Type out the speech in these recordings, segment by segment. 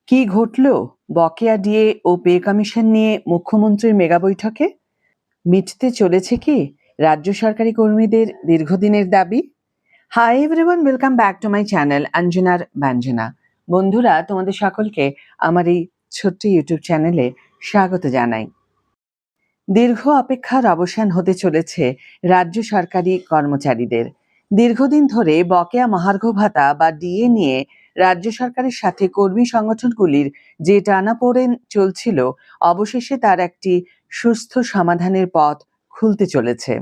কি ঘটল বকেয়া ডিএ ও পে কমিশন নিয়ে মুখ্যমন্ত্রীর মেগা বৈঠকে? মিটতে চলেছে কি রাজ্য সরকারি কর্মীদের দীর্ঘদিনের দাবি? Hi everyone, welcome back to my channel অঞ্জনার ব্যঞ্জনা। বন্ধুরা, তোমাদের সকলকে আমার এই ছোট্ট ইউটিউব চ্যানেলে স্বাগত জানাই। দীর্ঘ অপেক্ষার অবসান হতে চলেছে রাজ্য সরকারি কর্মচারীদের। দীর্ঘদিন ধরে বকেয়া মহার্ঘ ভাতা বা ডিএ নিয়ে রাজ্য সরকারের সাথে কর্মী সংগঠনগুলির যে টানাপোড়েন চলছিল, অবশেষে তার একটি সুস্থ সমাধানের পথ খুলতে চলেছে।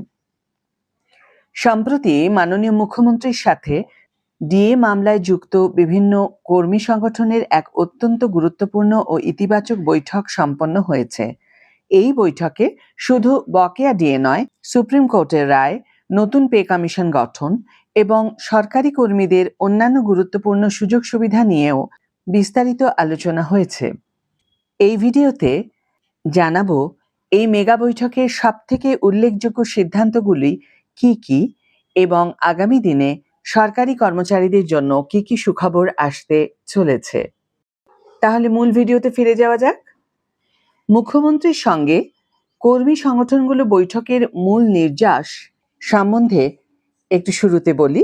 সম্প্রতি মাননীয় মুখ্যমন্ত্রীর সাথে ডিএ মামলায় যুক্ত বিভিন্ন কর্মী সংগঠনের এক অত্যন্ত গুরুত্বপূর্ণ ও ইতিবাচক বৈঠক সম্পন্ন হয়েছে। এই বৈঠকে শুধু বকেয়া ডিএ নয়, সুপ্রিম কোর্টের রায়, নতুন পে কমিশন গঠন এবং সরকারি কর্মীদের অন্যান্য গুরুত্বপূর্ণ সুযোগ সুবিধা নিয়েও বিস্তারিত আলোচনা হয়েছে। এই ভিডিওতে জানাবো এই মেগা বৈঠকের সবথেকে উল্লেখযোগ্য সিদ্ধান্তগুলি কি কি এবং আগামী দিনে সরকারি কর্মচারীদের জন্য কি কি সুখবর আসতে চলেছে। তাহলে মূল ভিডিওতে ফিরে যাওয়া যাক। মুখ্যমন্ত্রীর সঙ্গে কর্মী সংগঠনগুলো বৈঠকের মূল নির্যাস সম্বন্ধে একটু শুরুতে বলি।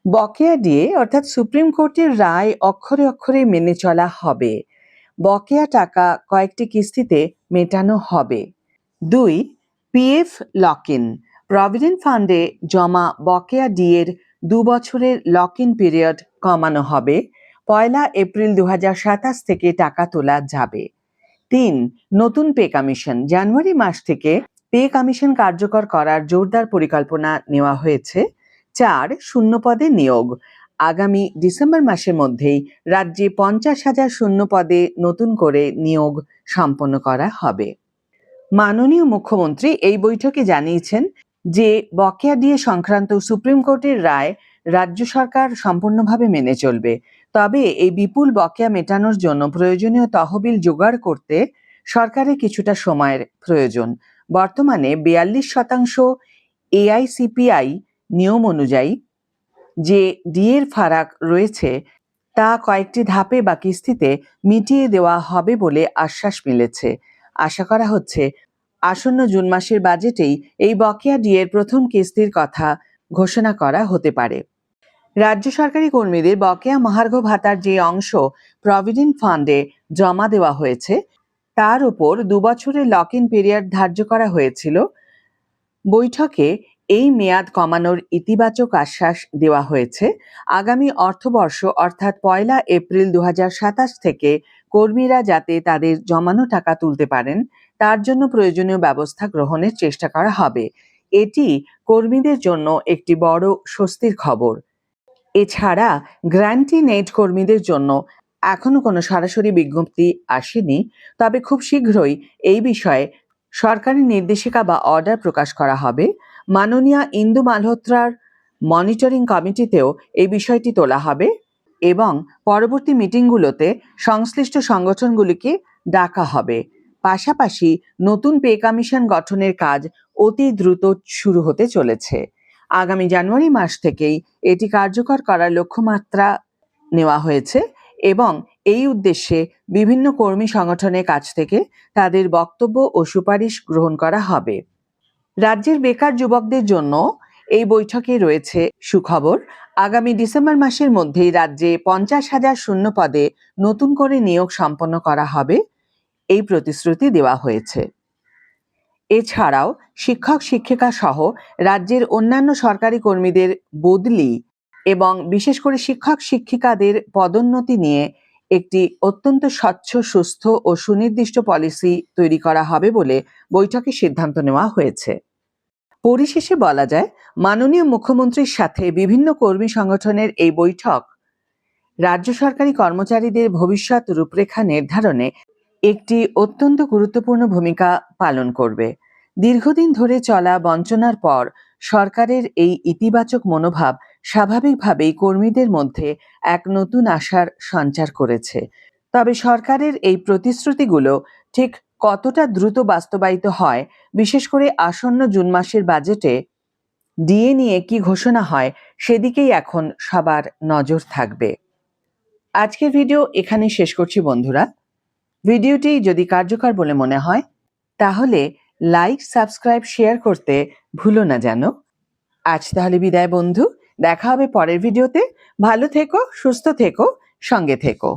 বকেয়া ডিএ অর্থাৎ সুপ্রিম কোর্টের রায় অক্ষরে অক্ষরে মেনে চলা হবে। বকেয়া টাকা কয়েকটি কিস্তিতে মেটানো হবে। 2. পিএফ লক ইন, প্রভিডেন্ট ফান্ডে জমা বকেয়া ডিএর 2 বছরের লক ইন পিরিয়ড কমানো হবে। 1 এপ্রিল 2027 থেকে টাকা তোলা যাবে। 3. নতুন পে কমিশন, জানুয়ারি মাস থেকে পে কমিশন কার্যকর করার জোরদার পরিকল্পনা নেওয়া হয়েছে। 4. শূন্য পদে নিয়োগ, আগামী ডিসেম্বর মাসের মধ্যেই রাজ্যে 50,000 শূন্য পদে নতুন করে নিয়োগ সম্পন্ন করা হবে। মাননীয় মুখ্যমন্ত্রী এই বৈঠকে জানিয়েছেন যে বকেয়া ডিএ সংক্রান্ত সুপ্রিম কোর্টের রায় রাজ্য সরকার সম্পূর্ণভাবে মেনে চলবে। তবে এই বিপুল বকেয়া মেটানোর জন্য প্রয়োজনীয় তহবিল জোগাড় করতে সরকারের কিছুটা সময়ের প্রয়োজন। বর্তমানে 42% এআইসিপিআই নিয়ম অনুযায়ী যে ডিএর ফারাক রয়েছে তা কয়েকটি ধাপে বা কিস্তিতে মিটিয়ে দেওয়া হবে বলে আশ্বাস মিলেছে। আশা করা হচ্ছে আসন্ন জুন মাসের বাজেটেই এই বকেয়া ডিএর প্রথম কিস্তির কথা ঘোষণা করা হতে পারে। রাজ্য সরকারি কর্মীদের বকেয়া মহার্ঘ ভাতার যে অংশ প্রভিডেন্ট ফান্ডে জমা দেওয়া হয়েছে তার উপর 2 বছরের লক ইন পিরিয়ড ধার্য করা হয়েছিল। বৈঠকে এই মেয়াদ কমানোর ইতিবাচক আশ্বাস দেওয়া হয়েছে। আগামী অর্থবর্ষ অর্থাৎ 1 এপ্রিল 2027 থেকে কর্মীরা যাতে তাদের জমানো টাকা তুলতে পারেন তার জন্য প্রয়োজনীয় ব্যবস্থা গ্রহণের চেষ্টা করা হবে। এটি কর্মীদের জন্য একটি বড় স্বস্তির খবর। এছাড়া গ্র্যান্টি নেট কর্মীদের জন্য এখনো কোনো সরাসরি বিজ্ঞপ্তি আসেনি, তবে খুব শীঘ্রই এই বিষয়ে সরকারি নির্দেশিকা বা অর্ডার প্রকাশ করা হবে। মাননীয়া ইন্দু মালহোত্রার মনিটরিং কমিটিতেও এই বিষয়টি তোলা হবে এবং পরবর্তী মিটিংগুলোতে সংশ্লিষ্ট সংগঠনগুলিকে ডাকা হবে। পাশাপাশি নতুন পে কমিশন গঠনের কাজ অতি দ্রুত শুরু হতে চলেছে। আগামী জানুয়ারি মাস থেকেই এটি কার্যকর করার লক্ষ্যমাত্রা নেওয়া হয়েছে এবং এই উদ্দেশ্যে বিভিন্ন কর্মী সংগঠনের কাছ থেকে তাদের বক্তব্য ও সুপারিশ গ্রহণ করা হবে। রাজ্যের বেকার যুবকদের জন্য এই বৈঠকে রয়েছে সুখবর। আগামী ডিসেম্বর মাসের মধ্যেই রাজ্যে 50,000 শূন্য পদে নতুন করে নিয়োগ সম্পন্ন করা হবে, এই প্রতিশ্রুতি দেওয়া হয়েছে। এছাড়াও শিক্ষক শিক্ষিকা সহ রাজ্যের অন্যান্য সরকারি কর্মীদের বদলি এবং বিশেষ করে শিক্ষক শিক্ষিকাদের পদোন্নতি নিয়ে একটি অত্যন্ত স্বচ্ছ, সুস্থ ও সুনির্দিষ্ট পলিসি তৈরি করা হবে বলে বৈঠকে সিদ্ধান্ত নেওয়া হয়েছে। পরিশেষে বলা যায়, মাননীয় মুখ্যমন্ত্রীর সাথে বিভিন্ন কর্মী সংগঠনের এই বৈঠক রাজ্য সরকারি কর্মচারীদের ভবিষ্যৎ রূপরেখা নির্ধারণে একটি অত্যন্ত গুরুত্বপূর্ণ ভূমিকা পালন করবে। দীর্ঘদিন ধরে চলা বঞ্চনার পর সরকারের এই ইতিবাচক মনোভাব স্বাভাবিকভাবেই কর্মীদের মধ্যে এক নতুন আশার সঞ্চার করেছে। তবে সরকারের এই প্রতিশ্রুতিগুলো ঠিক কতটা দ্রুত বাস্তবায়িত হয়, বিশেষ করে আসন্ন জুন মাসের বাজেটে ডিএ নিয়ে কি ঘোষণা হয়, সেদিকেই এখন সবার নজর থাকবে। আজকের ভিডিও এখানেই শেষ করছি বন্ধুরা। ভিডিওটি যদি কার্যকর বলে মনে হয় তাহলে লাইক, সাবস্ক্রাইব, শেয়ার করতে ভুলো না যেন। আজ তাহলে বিদায় বন্ধু, দেখা হবে পরের ভিডিওতে। ভালো থেকো, সুস্থ থেকো, সঙ্গে থেকো।